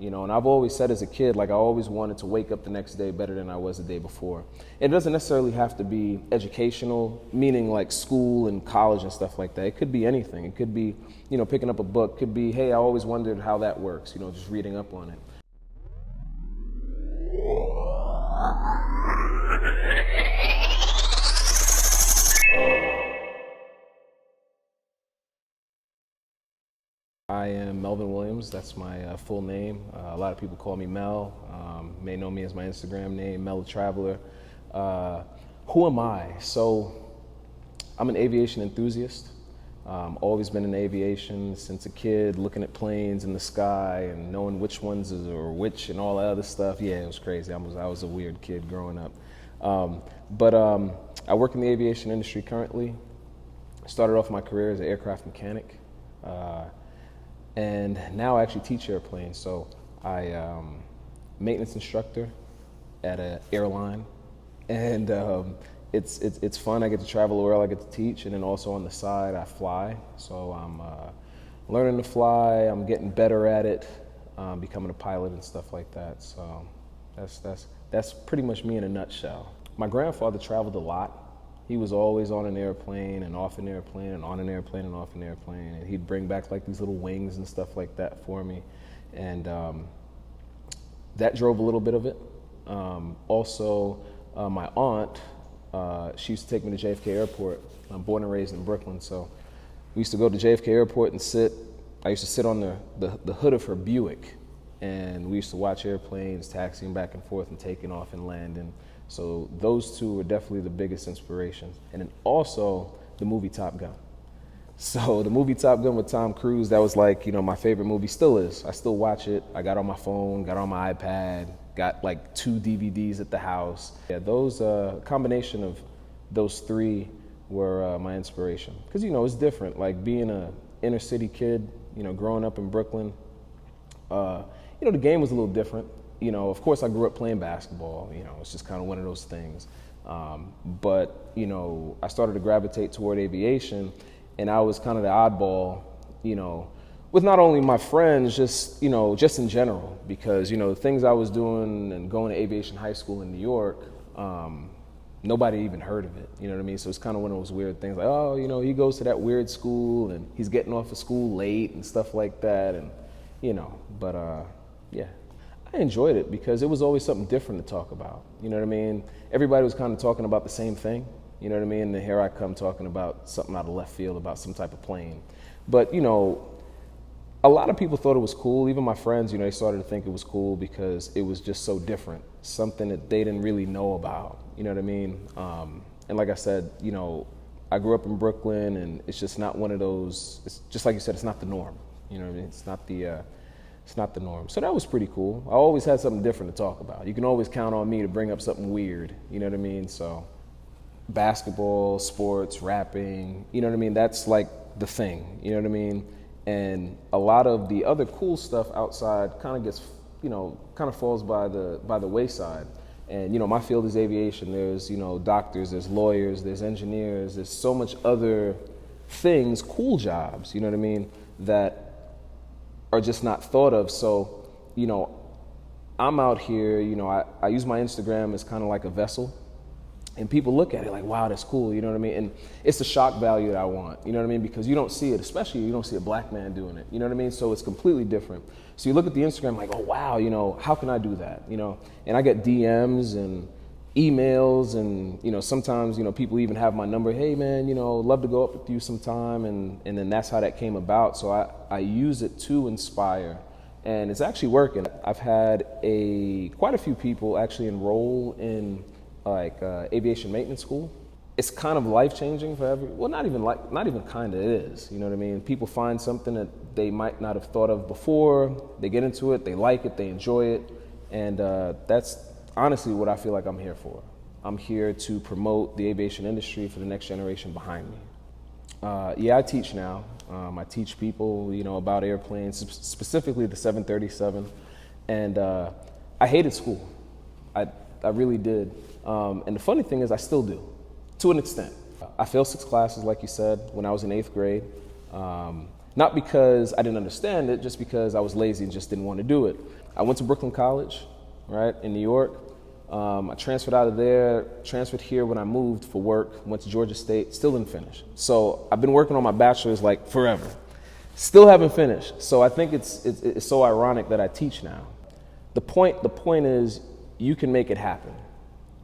And I've always said as a kid, like I always wanted to wake up the next day better than I was the day before. It doesn't necessarily have to be educational, meaning like school and college and stuff like that. It could be anything. It could be, picking up a book. Could be, hey, I always wondered how that works, just reading up on it. I am Melvin Williams. That's my full name. A lot of people call me Mel. May know me as my Instagram name, Mel The Traveler. Who am I? So I'm an aviation enthusiast. Always been in aviation since a kid, looking at planes in the sky and knowing which ones or which and all that other stuff. Yeah, it was crazy. I was a weird kid growing up. But I work in the aviation industry currently. Started off my career as an aircraft mechanic. And now I actually teach airplanes. So I maintenance instructor at an airline, and it's fun. I get to travel the world. I get to teach, and then also on the side I fly. So I'm learning to fly. I'm getting better at it, becoming a pilot and stuff like that. So that's pretty much me in a nutshell. My grandfather traveled a lot. He was always on an airplane and off an airplane and on an airplane and off an airplane. And he'd bring back like these little wings and stuff like that for me. And that drove a little bit of it. Also, my aunt, she used to take me to JFK Airport. I'm born and raised in Brooklyn. So we used to go to JFK Airport and I used to sit on the hood of her Buick. And we used to watch airplanes taxiing back and forth and taking off and landing. So those two were definitely the biggest inspirations. And then also the movie Top Gun. So the movie Top Gun with Tom Cruise, that was like, my favorite movie, still is. I still watch it. I got on my phone, got on my iPad, got like 2 DVDs at the house. Yeah, those, combination of those three were my inspiration. Because, it's different. Like being a inner city kid, growing up in Brooklyn, the game was a little different. Of course I grew up playing basketball, it's just kind of one of those things. But, I started to gravitate toward aviation, and I was kind of the oddball, with not only my friends, just in general, because, the things I was doing and going to aviation high school in New York, nobody even heard of it, you know what I mean? So it's kind of one of those weird things like, oh, he goes to that weird school and he's getting off of school late and stuff like that. And, but yeah. I enjoyed it because it was always something different to talk about. You know what I mean? Everybody was kind of talking about the same thing. You know what I mean? And here I come talking about something out of left field about some type of plane. But, a lot of people thought it was cool. Even my friends, they started to think it was cool because it was just so different. Something that they didn't really know about. You know what I mean? And like I said, I grew up in Brooklyn, and it's just not one of those, it's just like you said, it's not the norm. You know what I mean? It's not the norm. So that was pretty cool. I always had something different to talk about. You can always count on me to bring up something weird, you know what I mean? So basketball, sports, rapping, you know what I mean? That's like the thing, you know what I mean? And a lot of the other cool stuff outside kind of gets, kind of falls by the wayside. And, my field is aviation. There's, doctors, there's lawyers, there's engineers, there's so much other things, cool jobs, you know what I mean, that are just not thought of. So, I'm out here, I use my Instagram as kind of like a vessel, and people look at it like, wow, that's cool, you know what I mean? And it's the shock value that I want, you know what I mean? Because you don't see it, especially you don't see a black man doing it, you know what I mean? So it's completely different. So you look at the Instagram like, oh, wow, how can I do that, And I get DMs and emails, and, sometimes, people even have my number, hey man, love to go up with you sometime. And then that's how that came about. So I use it to inspire, and it's actually working. I've had quite a few people actually enroll in aviation maintenance school. It's kind of life-changing for not even kind of, it is, you know what I mean? People find something that they might not have thought of before, they get into it, they like it, they enjoy it, and that's honestly what I feel like I'm here for. I'm here to promote the aviation industry for the next generation behind me. Yeah, I teach now. I teach people, about airplanes, specifically the 737, and I hated school. I really did. And the funny thing is I still do, to an extent. I failed 6 classes, like you said, when I was in 8th grade. Not because I didn't understand it, just because I was lazy and just didn't want to do it. I went to Brooklyn College, right, in New York. I transferred out of there, transferred here when I moved for work, went to Georgia State, still didn't finish. So I've been working on my bachelor's like forever. Still haven't finished. So I think it's so ironic that I teach now. The point is you can make it happen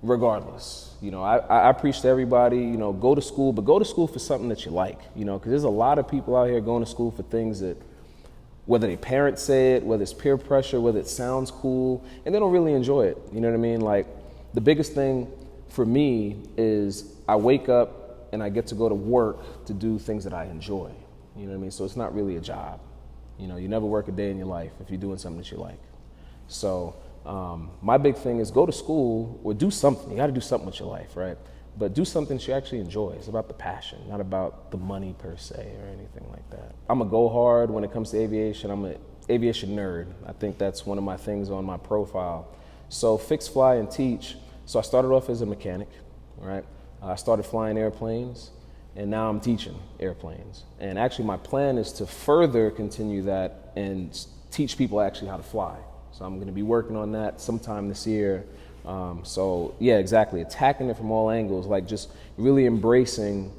regardless. You know, I preach to everybody, you know, go to school, but go to school for something that you like, you know, because there's a lot of people out here going to school for things that, whether their parents say it, whether it's peer pressure, whether it sounds cool, and they don't really enjoy it. You know what I mean? Like, the biggest thing for me is I wake up and I get to go to work to do things that I enjoy. You know what I mean? So it's not really a job. You know, you never work a day in your life if you're doing something that you like. So my big thing is go to school or do something. You got to do something with your life, right? But do something that you actually enjoy. It's about the passion, not about the money per se or anything like that. I'm a go hard when it comes to aviation. I'm an aviation nerd. I think that's one of my things on my profile. So fix, fly, and teach. So I started off as a mechanic, right? I started flying airplanes, and now I'm teaching airplanes. And actually my plan is to further continue that and teach people actually how to fly. So I'm gonna be working on that sometime this year. So yeah, exactly, attacking it from all angles, like just really embracing,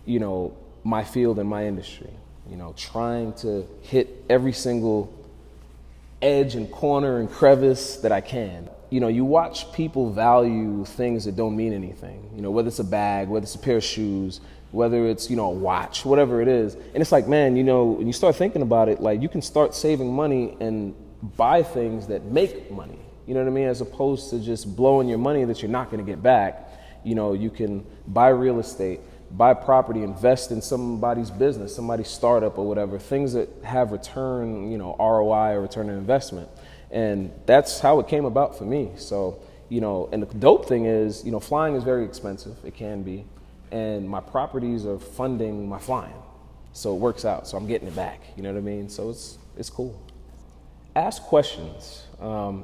you know, my field and my industry, you know, trying to hit every single edge and corner and crevice that I can. You know, you watch people value things that don't mean anything, you know, whether it's a bag, whether it's a pair of shoes, whether it's, you know, a watch, whatever it is. And it's like, man, you know, when you start thinking about it, like you can start saving money and buy things that make money. You know what I mean? As opposed to just blowing your money that you're not going to get back. You know, you can buy real estate, buy property, invest in somebody's business, somebody's startup or whatever, things that have return, you know, ROI or return on investment. And that's how it came about for me. So, you know, and the dope thing is, you know, flying is very expensive. It can be. And my properties are funding my flying. So it works out. So I'm getting it back. You know what I mean? So it's cool. Ask questions.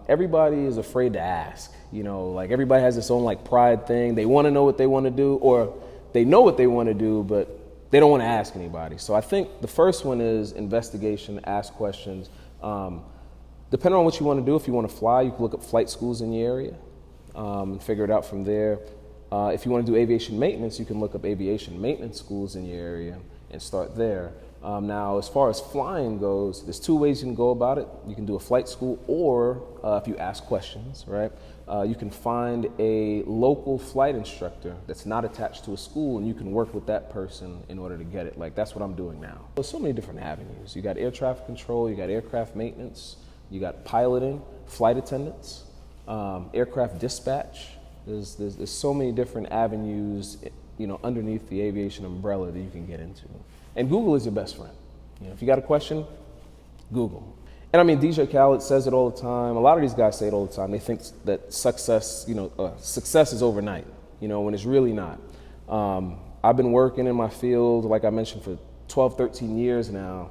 Everybody is afraid to ask, you know, like everybody has this own like pride thing. They want to know what they want to do, or they know what they want to do, but they don't want to ask anybody. So I think the first one is investigation, ask questions. Depending on what you want to do, if you want to fly, you can look up flight schools in your area and figure it out from there. If you want to do aviation maintenance, you can look up aviation maintenance schools in your area and start there. Now, as far as flying goes, there's two ways you can go about it. You can do a flight school, or if you ask questions, right? You can find a local flight instructor that's not attached to a school, and you can work with that person in order to get it. Like, that's what I'm doing now. There's so many different avenues. You got air traffic control, you got aircraft maintenance, you got piloting, flight attendants, aircraft dispatch. There's so many different avenues, you know, underneath the aviation umbrella that you can get into. And Google is your best friend. You know, if you got a question, Google. And I mean, DJ Khaled says it all the time. A lot of these guys say it all the time. They think that success, you know, success is overnight, you know, when it's really not. I've been working in my field, like I mentioned, for 12, 13 years now.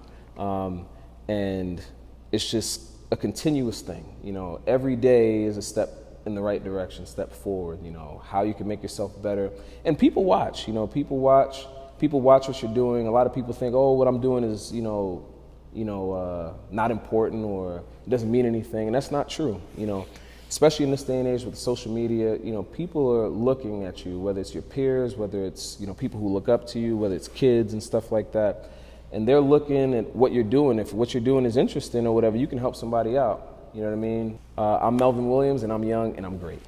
And it's just a continuous thing. You know, every day is a step in the right direction, step forward, you know, how you can make yourself better. And people watch, you know, people watch what you're doing. A lot of people think, oh, what I'm doing is, not important, or it doesn't mean anything. And that's not true, you know, especially in this day and age with social media. You know, people are looking at you, whether it's your peers, whether it's, you know, people who look up to you, whether it's kids and stuff like that. And they're looking at what you're doing. If what you're doing is interesting or whatever, you can help somebody out. You know what I mean? I'm Melvin Williams, and I'm young, and I'm great.